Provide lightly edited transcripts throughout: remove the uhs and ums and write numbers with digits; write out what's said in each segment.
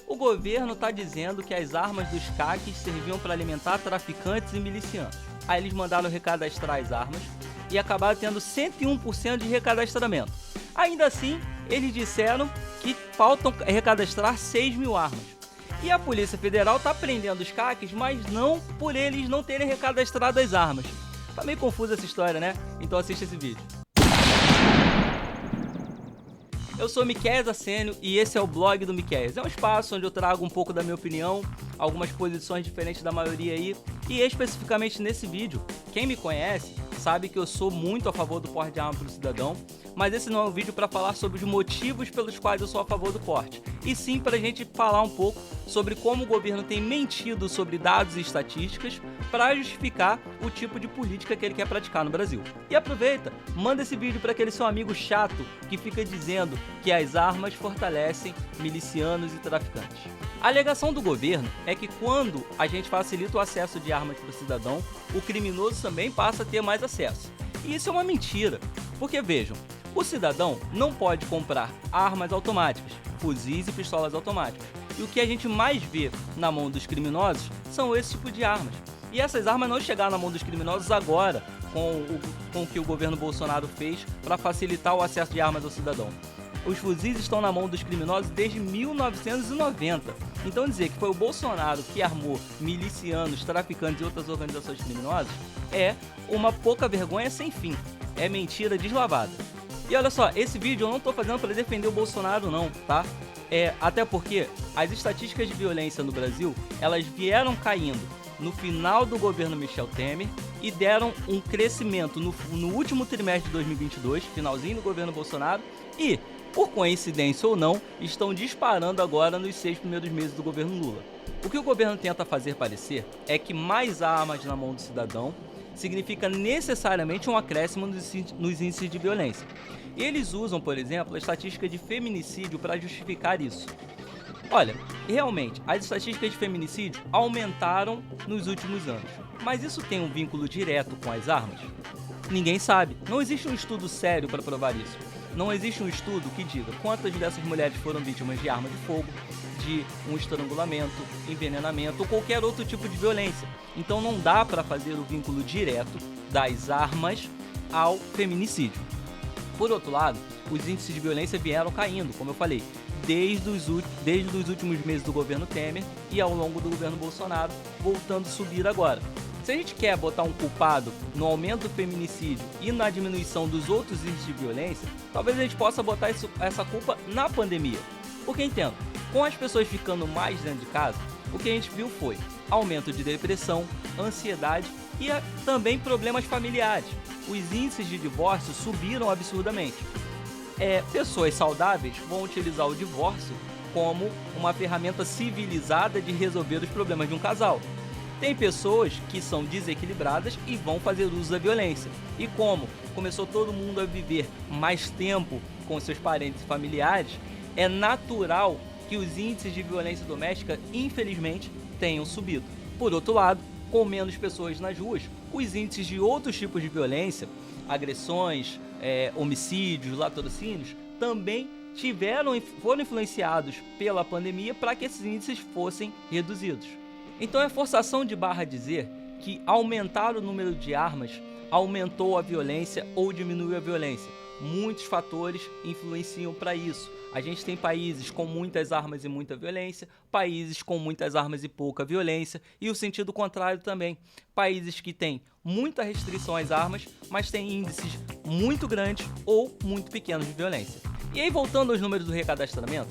O governo está dizendo que as armas dos CACs serviam para alimentar traficantes e milicianos. Aí eles mandaram recadastrar as armas e acabaram tendo 101% de recadastramento. Ainda assim, eles disseram que faltam recadastrar 6.000 armas. E a Polícia Federal está prendendo os CACs, mas não por eles não terem recadastrado as armas. Tá meio confusa essa história, né? Então assista esse vídeo. Eu sou Miquéias Assênio e esse é o blog do Miquéias. É um espaço onde eu trago um pouco da minha opinião, algumas posições diferentes da maioria aí, e especificamente nesse vídeo, quem me conhece sabe que eu sou muito a favor do porte de arma para o cidadão, mas esse não é um vídeo para falar sobre os motivos pelos quais eu sou a favor do porte, e sim para a gente falar um pouco sobre como o governo tem mentido sobre dados e estatísticas para justificar o tipo de política que ele quer praticar no Brasil. E aproveita, manda esse vídeo para aquele seu amigo chato que fica dizendo que as armas fortalecem milicianos e traficantes. A alegação do governo é que quando a gente facilita o acesso de armas para o cidadão, o criminoso também passa a ter mais acesso. E isso é uma mentira, porque vejam, o cidadão não pode comprar armas automáticas, fuzis e pistolas automáticas. E o que a gente mais vê na mão dos criminosos são esse tipo de armas. E essas armas não chegaram na mão dos criminosos agora, com o que o governo Bolsonaro fez para facilitar o acesso de armas ao cidadão. Os fuzis estão na mão dos criminosos desde 1990. Então dizer que foi o Bolsonaro que armou milicianos, traficantes e outras organizações criminosas é uma pouca vergonha sem fim. É mentira deslavada. E olha só, esse vídeo eu não estou fazendo para defender o Bolsonaro não, tá? Até porque as estatísticas de violência no Brasil, elas vieram caindo no final do governo Michel Temer e deram um crescimento no último trimestre de 2022, finalzinho do governo Bolsonaro, e, por coincidência ou não, estão disparando agora nos 6 primeiros meses do governo Lula. O que o governo tenta fazer parecer é que mais armas na mão do cidadão significa necessariamente um acréscimo nos índices de violência. E eles usam, por exemplo, a estatística de feminicídio para justificar isso. Olha, realmente, as estatísticas de feminicídio aumentaram nos últimos anos, mas isso tem um vínculo direto com as armas? Ninguém sabe, não existe um estudo sério para provar isso. Não existe um estudo que diga quantas dessas mulheres foram vítimas de arma de fogo, de um estrangulamento, envenenamento ou qualquer outro tipo de violência. Então não dá para fazer o vínculo direto das armas ao feminicídio. Por outro lado, os índices de violência vieram caindo, como eu falei, desde os últimos meses do governo Temer e ao longo do governo Bolsonaro, voltando a subir agora. Se a gente quer botar um culpado no aumento do feminicídio e na diminuição dos outros índices de violência, talvez a gente possa botar essa culpa na pandemia. Porque entendo, com as pessoas ficando mais dentro de casa, o que a gente viu foi aumento de depressão, ansiedade e também problemas familiares. Os índices de divórcio subiram absurdamente. Pessoas saudáveis vão utilizar o divórcio como uma ferramenta civilizada de resolver os problemas de um casal. Tem pessoas que são desequilibradas e vão fazer uso da violência. E como começou todo mundo a viver mais tempo com seus parentes e familiares, é natural que os índices de violência doméstica, infelizmente, tenham subido. Por outro lado, com menos pessoas nas ruas, os índices de outros tipos de violência, agressões, homicídios, latrocínios, também foram influenciados pela pandemia para que esses índices fossem reduzidos. Então é forçação de barra dizer que aumentar o número de armas aumentou a violência ou diminuiu a violência. Muitos fatores influenciam para isso. A gente tem países com muitas armas e muita violência, países com muitas armas e pouca violência, e o sentido contrário também. Países que têm muita restrição às armas, mas têm índices muito grandes ou muito pequenos de violência. E aí, voltando aos números do recadastramento,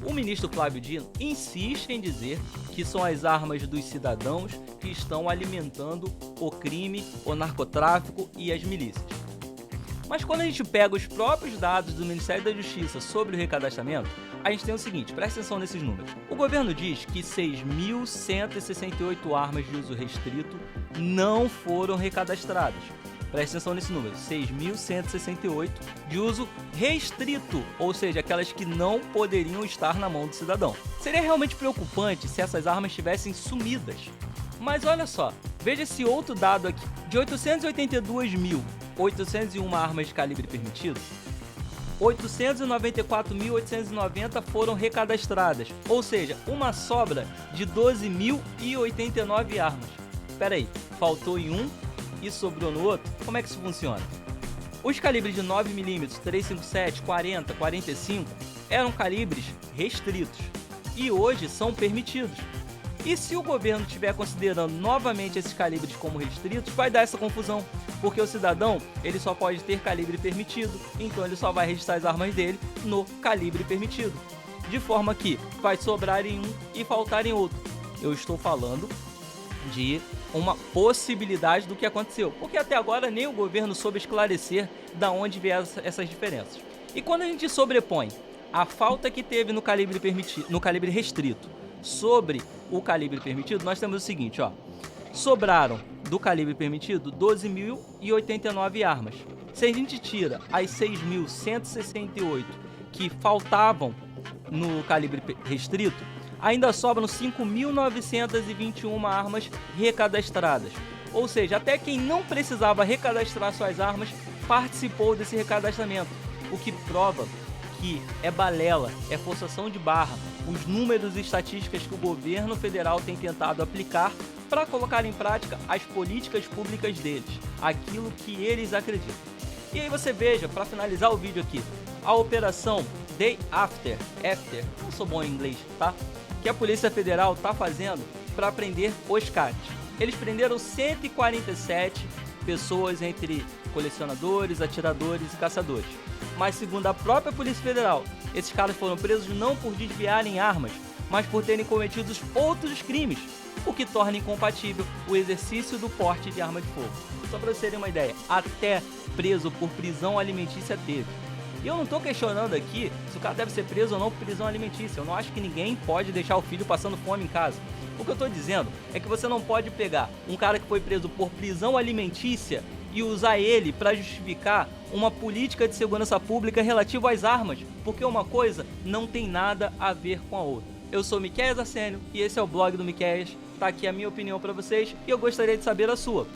o ministro Flávio Dino insiste em dizer que são as armas dos cidadãos que estão alimentando o crime, o narcotráfico e as milícias. Mas quando a gente pega os próprios dados do Ministério da Justiça sobre o recadastramento, a gente tem o seguinte, presta atenção nesses números. O governo diz que 6.168 armas de uso restrito não foram recadastradas. Presta atenção nesse número, 6.168 de uso restrito, ou seja, aquelas que não poderiam estar na mão do cidadão. Seria realmente preocupante se essas armas estivessem sumidas. Mas olha só, veja esse outro dado aqui. De 882.801 armas de calibre permitido, 894.890 foram recadastradas, ou seja, uma sobra de 12.089 armas. Espera aí, faltou em um e sobrou no outro? Como é que isso funciona? Os calibres de 9mm, 357, 40, 45 eram calibres restritos e hoje são permitidos. E se o governo estiver considerando novamente esses calibres como restritos, vai dar essa confusão, porque o cidadão ele só pode ter calibre permitido, então ele só vai registrar as armas dele no calibre permitido, de forma que vai sobrar em um e faltar em outro. Eu estou falando de uma possibilidade do que aconteceu, porque até agora nem o governo soube esclarecer da onde vieram essas diferenças. E quando a gente sobrepõe a falta que teve no calibre permitido, no calibre restrito, sobre o calibre permitido, nós temos o seguinte, ó. Sobraram do calibre permitido 12.089 armas. Se a gente tira as 6.168 que faltavam no calibre restrito, ainda sobram 5.921 armas recadastradas. Ou seja, até quem não precisava recadastrar suas armas participou desse recadastramento, o que prova que é balela, é forçação de barra, os números e estatísticas que o governo federal tem tentado aplicar para colocar em prática as políticas públicas deles, aquilo que eles acreditam. E aí você veja, para finalizar o vídeo aqui, a operação Day After, não sou bom em inglês, tá? Que a Polícia Federal está fazendo para prender os CATs. Eles prenderam 147 pessoas entre colecionadores, atiradores e caçadores. Mas segundo a própria Polícia Federal, esses caras foram presos não por desviarem armas, mas por terem cometido outros crimes, o que torna incompatível o exercício do porte de arma de fogo. Só para vocês terem uma ideia, até preso por prisão alimentícia teve. E eu não estou questionando aqui se o cara deve ser preso ou não por prisão alimentícia. Eu não acho que ninguém pode deixar o filho passando fome em casa. O que eu estou dizendo é que você não pode pegar um cara que foi preso por prisão alimentícia e usar ele para justificar uma política de segurança pública relativa às armas, porque uma coisa não tem nada a ver com a outra. Eu sou Miquéias Arsênio e esse é o blog do Miquéias. Tá aqui a minha opinião para vocês e eu gostaria de saber a sua.